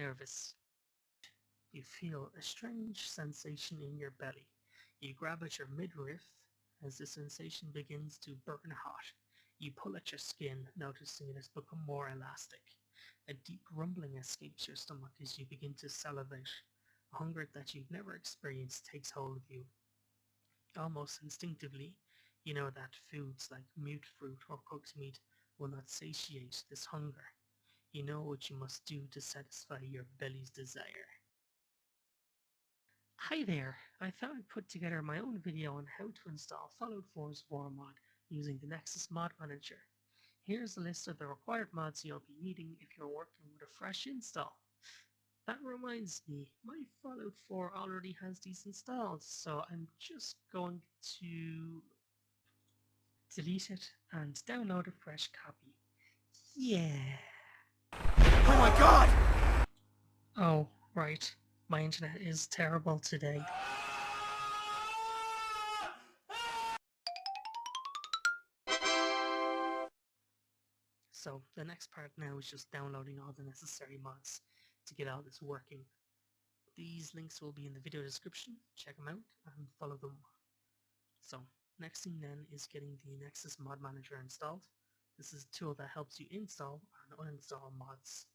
nervous. You feel a strange sensation in your belly. You grab at your midriff as the sensation begins to burn hot. You pull at your skin, noticing it has become more elastic. A deep rumbling escapes your stomach as you begin to salivate. A hunger that you've never experienced takes hold of you. Almost instinctively, you know that foods like mute fruit or cooked meat will not satiate this hunger. You know what you must do to satisfy your belly's desire. Hi there! I thought I'd put together my own video on how to install Fallout 4's War mod using the Nexus mod manager. Here's a list of the required mods you'll be needing if you're working with a fresh install. That reminds me, my Fallout 4 already has these installed, so I'm just going to delete it and download a fresh copy. Yeah. Oh my god! Oh, right. My internet is terrible today. So the next part now is just downloading all the necessary mods to get all this working. These links will be in the video description. Check them out and follow them. So next thing then is getting the Nexus mod manager installed. This is a tool that helps you install and uninstall mods.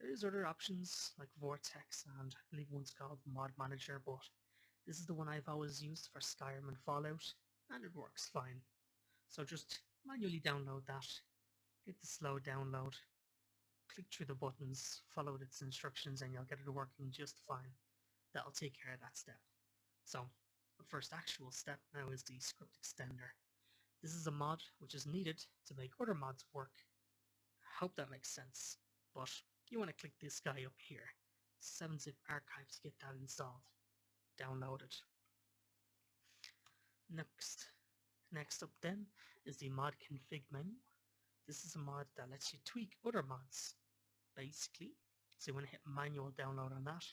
There's other options like Vortex and I believe one's called Mod Manager, but this is the one I've always used for Skyrim and Fallout, and it works fine. So just manually download that, hit the slow download, click through the buttons, follow its instructions, and you'll get it working just fine. That'll take care of that step. So the first actual step now is the script extender. This is a mod which is needed to make other mods work. I hope that makes sense, but you want to click this guy up here, 7-zip archive, to get that installed. Download it. Next up then is the mod config menu. This is a mod that lets you tweak other mods, basically. So you want to hit manual download on that.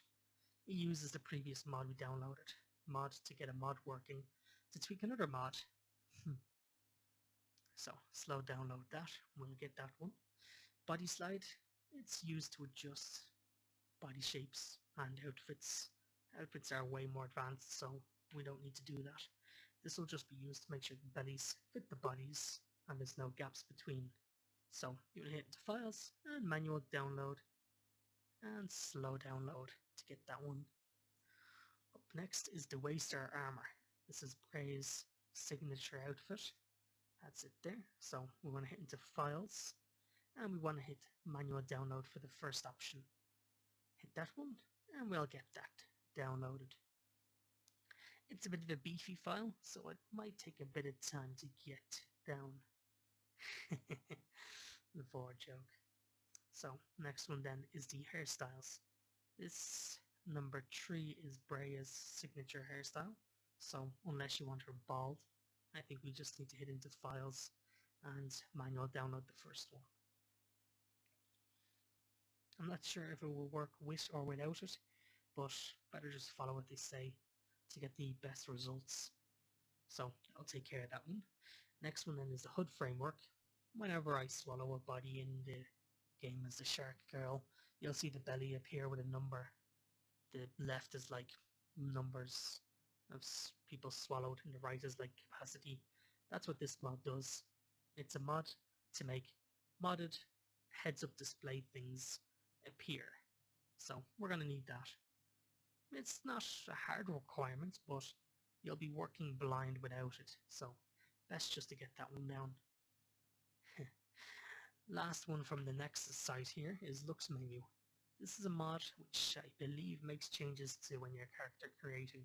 It uses the previous mod we downloaded. Mod to get a mod working. To tweak another mod. So slow download that. We'll get that one. Bodyslide. It's used to adjust body shapes and outfits. Outfits are way more advanced, so we don't need to do that. This will just be used to make sure the bellies fit the bodies and there's no gaps between. So you'll hit into files and manual download and slow download to get that one. Up next is the Waster armor. This is Bray's signature outfit. That's it there. So we want to hit into files and we want to hit manual download for the first option. Hit that one and we'll get that downloaded. It's a bit of a beefy file, so it might take a bit of time to get down. The forward joke. So next one then is the hairstyles. This number 3 is Brea's signature hairstyle. So unless you want her bald, I think we just need to hit into files and manual download the first one. I'm not sure if it will work with or without it, but better just follow what they say to get the best results. So I'll take care of that one. Next one then is the HUD Framework. Whenever I swallow a body in the game as the shark girl, you'll see the belly appear with a number. The left is like numbers of people swallowed and the right is like capacity. That's what this mod does. It's a mod to make modded heads-up display things appear. So we're going to need that. It's not a hard requirement, but you'll be working blind without it, so best just to get that one down. Last one from the Nexus site here is LooksMenu. This is a mod which I believe makes changes to when your character creating.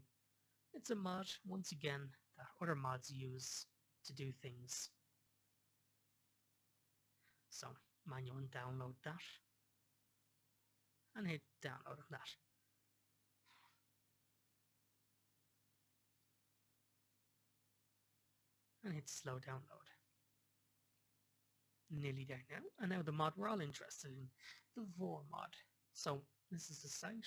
It's a mod, once again, that other mods use to do things. So manual download that and hit download of that. And hit slow download. Nearly there now, and now the mod we're all interested in, the Vor mod. So this is the site.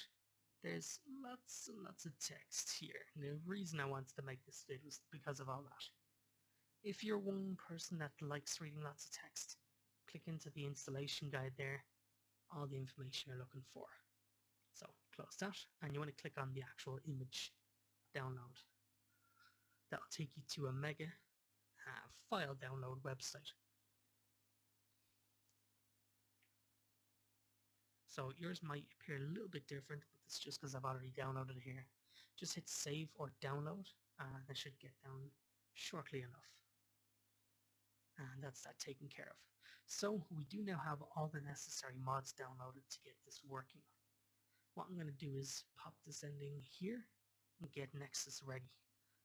There's lots and lots of text here. And the reason I wanted to make this video is because of all that. If you're one person that likes reading lots of text, click into the installation guide there, all the information you're looking for. So close that, and you want to click on the actual image download. That'll take you to a mega file download website. So yours might appear a little bit different, but it's just because I've already downloaded it here. Just hit save or download, and it should get down shortly enough. And that's that taken care of. So we do now have all the necessary mods downloaded to get this working. What I'm going to do is pop this ending here and get Nexus ready.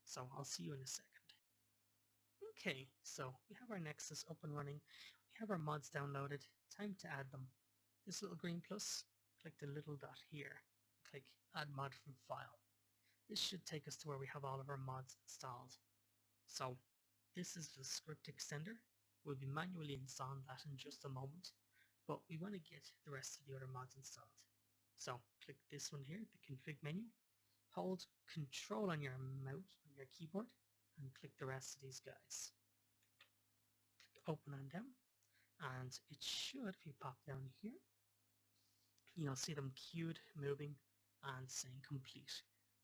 So I'll see you in a second. Okay, so we have our Nexus up and running. We have our mods downloaded. Time to add them. This little green plus, click the little dot here. Click add mod from file. This should take us to where we have all of our mods installed. So this is the script extender. We'll be manually installing that in just a moment, but we want to get the rest of the other mods installed. So click this one here, the config menu. Hold Control on your mouse, on your keyboard, and click the rest of these guys. Click open on them, and it should, if you pop down here, you'll see them queued, moving, and saying complete.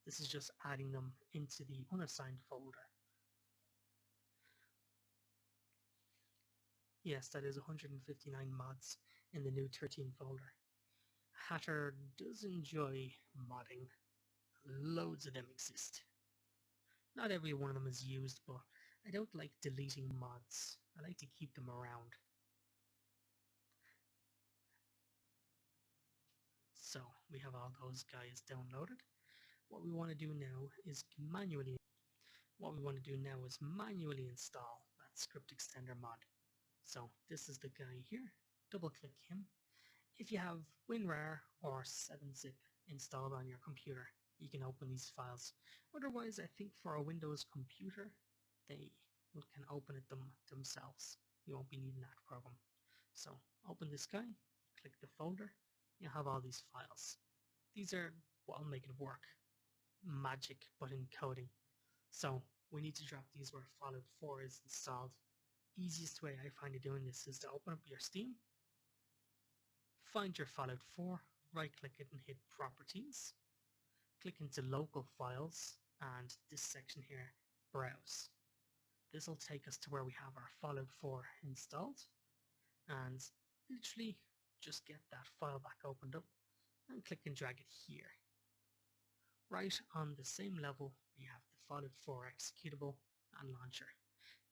This is just adding them into the unassigned folder. Yes, that is 159 mods in the new 13 folder. Hatter does enjoy modding. Loads of them exist. Not every one of them is used, but I don't like deleting mods. I like to keep them around. So we have all those guys downloaded. What we want to do now is manually install that script extender mod. So this is the guy here. Double click him. If you have WinRAR or 7-zip installed on your computer, you can open these files. Otherwise, I think for a Windows computer, they can open it themselves. You won't be needing that program. So open this guy, click the folder, you have all these files. These are what will make it work. Magic, but in coding. So we need to drop these where Fallout 4 is installed. Easiest way I find of doing this is to open up your Steam, find your Fallout 4, right click it and hit Properties. Click into Local Files and this section here, Browse. This will take us to where we have our Fallout 4 installed, and literally just get that file back opened up and click and drag it here. Right on the same level we have the Fallout 4 executable and launcher.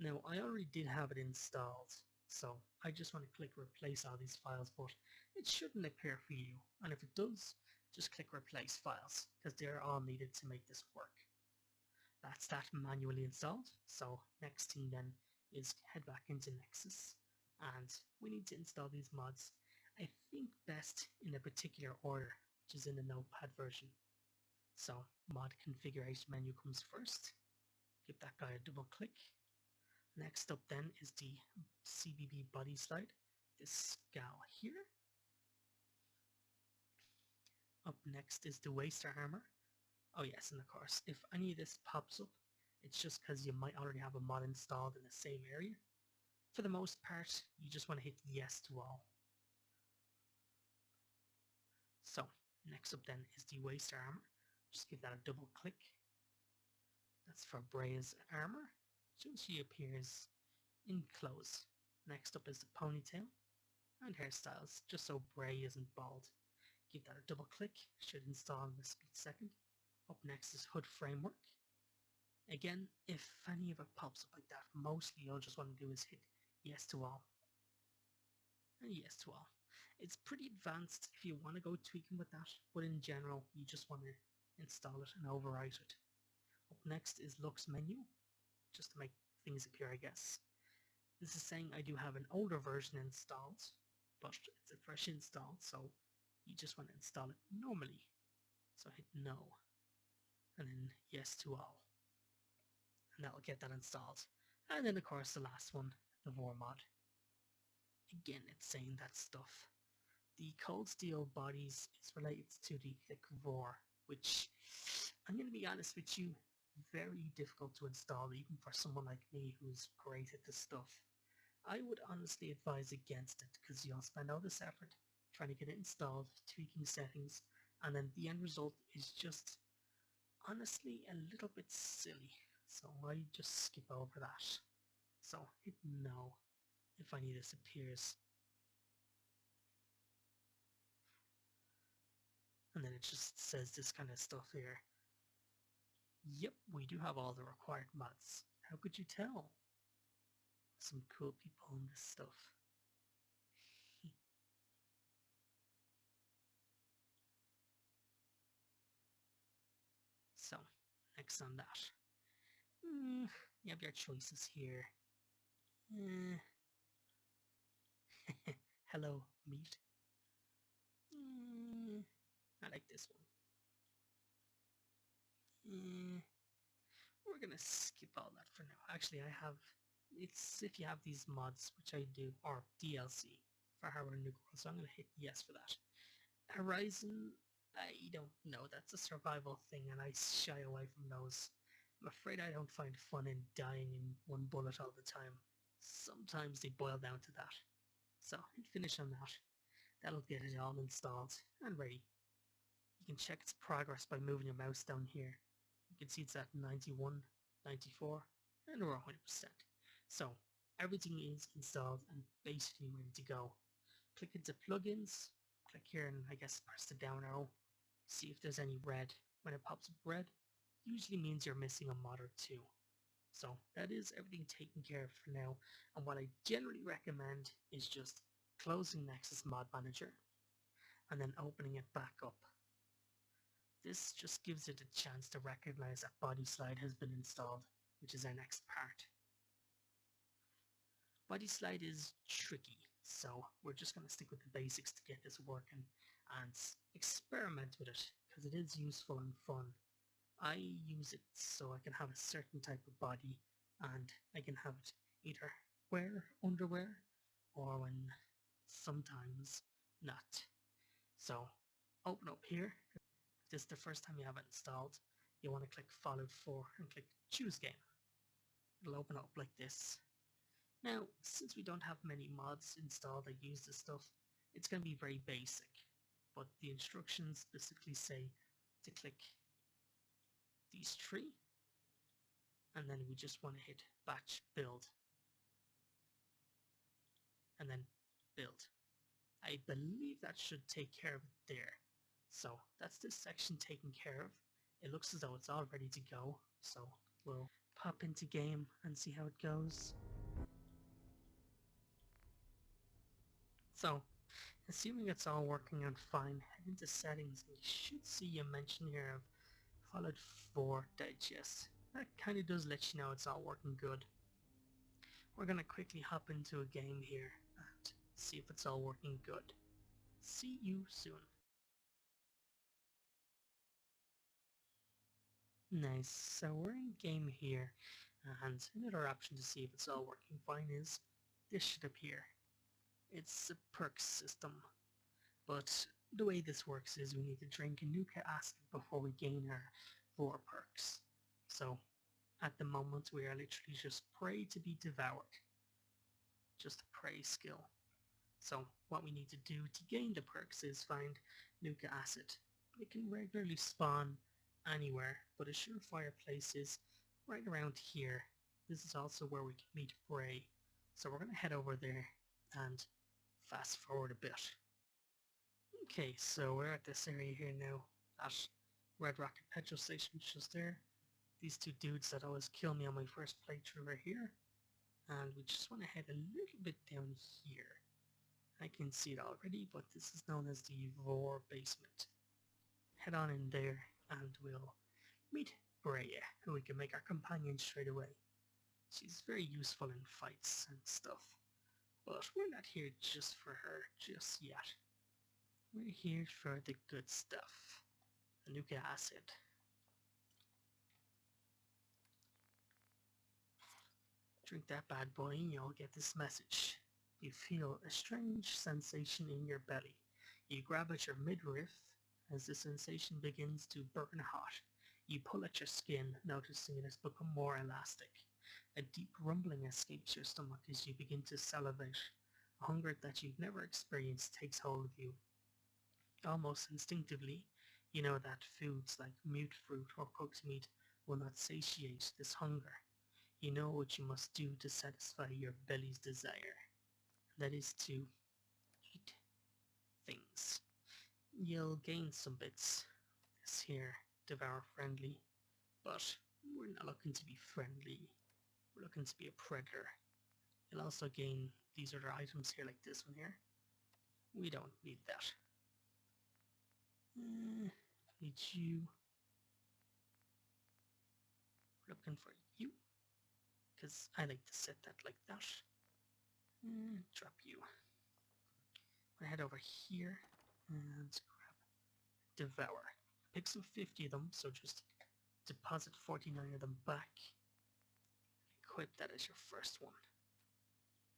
Now I already did have it installed, so I just want to click replace all these files, but it shouldn't appear for you, and if it does, just click replace files because they're all needed to make this work. That's that manually installed. So next thing then is head back into Nexus, and we need to install these mods, I think best in a particular order, which is in the Notepad version. So mod configuration menu comes first. Give that guy a double click. Next up then is the CBBE Bodyslide, this gal here. Up next is the Waster Armor. Oh yes, and of course, if any of this pops up, it's just because you might already have a mod installed in the same area. For the most part, you just want to hit yes to all. So, next up then is the Waster Armor. Just give that a double click. That's for Brea's armor. So she appears in clothes. Next up is the Ponytail and hairstyles, just so Bray isn't bald. Give that a double click, should install in a split second. Up next is HUD Framework. Again, if any of it pops up like that, mostly you'll just want to do is hit yes to all. And yes to all. It's pretty advanced if you want to go tweaking with that, but in general, you just want to install it and overwrite it. Up next is LooksMenu, just to make things appear, I guess. This is saying I do have an older version installed, but it's a fresh install, so you just want to install it normally. So hit no, and then yes to all, and that'll get that installed. And then of course the last one, the VOR mod. Again, it's saying that stuff. The Cold Steel bodies is related to the thick VOR, which I'm going to be honest with you, very difficult to install even for someone like me who's great at this stuff. I would honestly advise against it because you'll spend all this effort trying to get it installed, tweaking settings, and then the end result is just honestly a little bit silly. So I just skip over that. So hit no if any of this appears. And then it just says this kind of stuff here. Yep, we do have all the required mods. How could you tell? Some cool people in this stuff. So, next on that. You have your choices here. Hello, meat. I like this one. We're gonna skip all that for now. Actually, it's if you have these mods, which I do, or DLC for Hardware New World, so I'm gonna hit yes for that. Horizon, I don't know. That's a survival thing, and I shy away from those. I'm afraid I don't find fun in dying in one bullet all the time. Sometimes they boil down to that. So hit finish on that. That'll get it all installed and ready. You can check its progress by moving your mouse down here. You can see it's at 91, 94, and we're 100%. So everything is installed and basically ready to go. Click into plugins, click here and I guess press the down arrow. See if there's any red. When it pops up red, usually means you're missing a mod or two. So that is everything taken care of for now, and what I generally recommend is just closing Nexus Mod Manager and then opening it back up. This just gives it a chance to recognize that Bodyslide has been installed, which is our next part. Bodyslide is tricky, so we're just going to stick with the basics to get this working and experiment with it, because it is useful and fun. I use it so I can have a certain type of body, and I can have it either wear underwear or when sometimes not. So open up here. If this is the first time you have it installed, you want to click Fallout 4 and click Choose Game. It'll open up like this. Now, since we don't have many mods installed that use this stuff, it's going to be very basic, but the instructions specifically say to click these three, and then we just want to hit batch build, and then build. I believe that should take care of it there. So that's this section taken care of. It looks as though it's all ready to go, so we'll pop into game and see how it goes. So, assuming it's all working out fine, head into settings and you should see a mention here of Fallout 4 Digest. That kind of does let you know it's all working good. We're going to quickly hop into a game here and see if it's all working good. See you soon. Nice, so we're in game here, and another option to see if it's all working fine is this should appear. It's a perks system, but the way this works is we need to drink a nuka acid before we gain our 4 perks. So at the moment we are literally just prey to be devoured. Just a prey skill. So what we need to do to gain the perks is find nuka acid. It can regularly spawn anywhere, but a surefire place is right around here. This is also where we can meet Bray. So we're going to head over there and fast forward a bit. Okay, so we're at this area here now. That Red Rocket petrol station is just there. These two dudes that always kill me on my first playthrough are here. And we just want to head a little bit down here. I can see it already, but this is known as the Vor basement. Head on in there and we'll meet Breya, who we can make our companion straight away. She's very useful in fights and stuff, but we're not here just for her just yet. We're here for the good stuff. The nuka acid. Drink that bad boy and you'll get this message. You feel a strange sensation in your belly. You grab at your midriff as the sensation begins to burn hot. You pull at your skin, noticing it has become more elastic. A deep rumbling escapes your stomach as you begin to salivate. A hunger that you've never experienced takes hold of you. Almost instinctively, You know that foods like mute fruit or cooked meat will not satiate this hunger. You know what you must do to satisfy your belly's desire. That is to eat things. You'll gain some bits. This here, devour friendly, but we're not looking to be friendly. We're looking to be a predator. You'll also gain these other items here, like this one here. We don't need that. Need you. Looking for you, because I like to set that like that. Drop you. I'm gonna head over here and grab Devour. Pick some 50 of them, so just deposit 49 of them back. Equip that as your first one.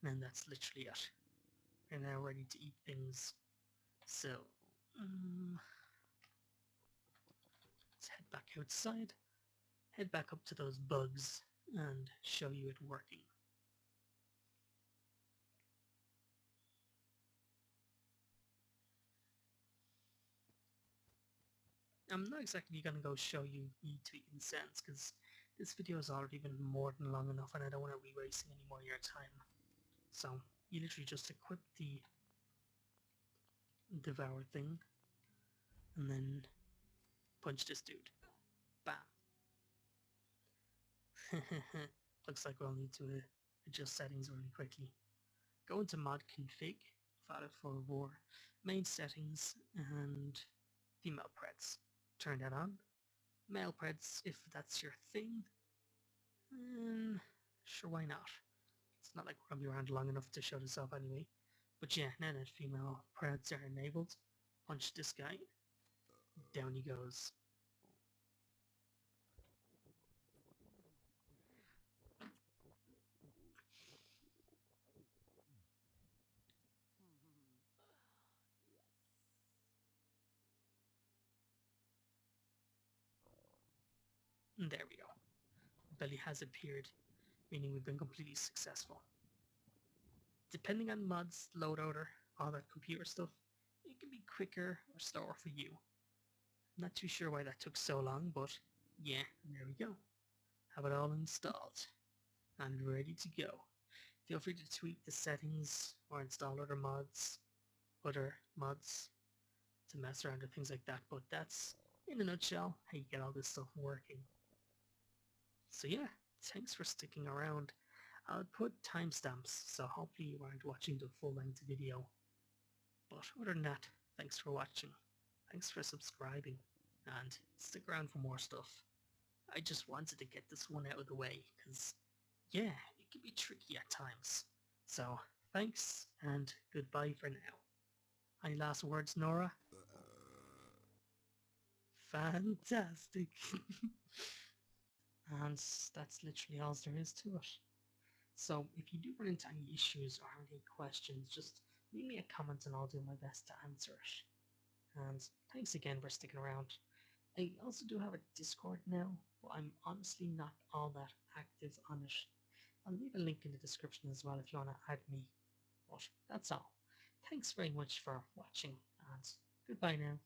And that's literally it. We're now ready to eat things. So, let's head back outside. Head back up to those bugs and show you it working. I'm not exactly going to go show you E2 incense because this video has already been more than long enough and I don't want to be wasting any more of your time. So you literally just equip the devour thing and then punch this dude. Bam. Looks like we'll need to adjust settings really quickly. Go into mod config, file for war, main settings, and female preds. Turn that on. Male preds, if that's your thing. Sure, why not? It's not like we're going to be around long enough to show this off anyway. But yeah, now that female preds are enabled, punch this guy. Down he goes. And there we go. Belly has appeared, meaning we've been completely successful. Depending on mods, loadout, all that computer stuff, it can be quicker or slower for you. Not too sure why that took so long, but yeah, there we go. Have it all installed and ready to go. Feel free to tweak the settings or install other mods to mess around with things like that, but that's, in a nutshell, how you get all this stuff working. So yeah, thanks for sticking around. I'll put timestamps, so hopefully you aren't watching the full-length video. But other than that, thanks for watching. Thanks for subscribing, and stick around for more stuff. I just wanted to get this one out of the way, because, yeah, it can be tricky at times. So, thanks, and goodbye for now. Any last words, Nora? Fantastic. And that's literally all there is to it. So if you do run into any issues or have any questions, just leave me a comment and I'll do my best to answer it. And thanks again for sticking around. I also do have a Discord now, but I'm honestly not all that active on it. I'll leave a link in the description as well if you want to add me. But that's all. Thanks very much for watching and goodbye now.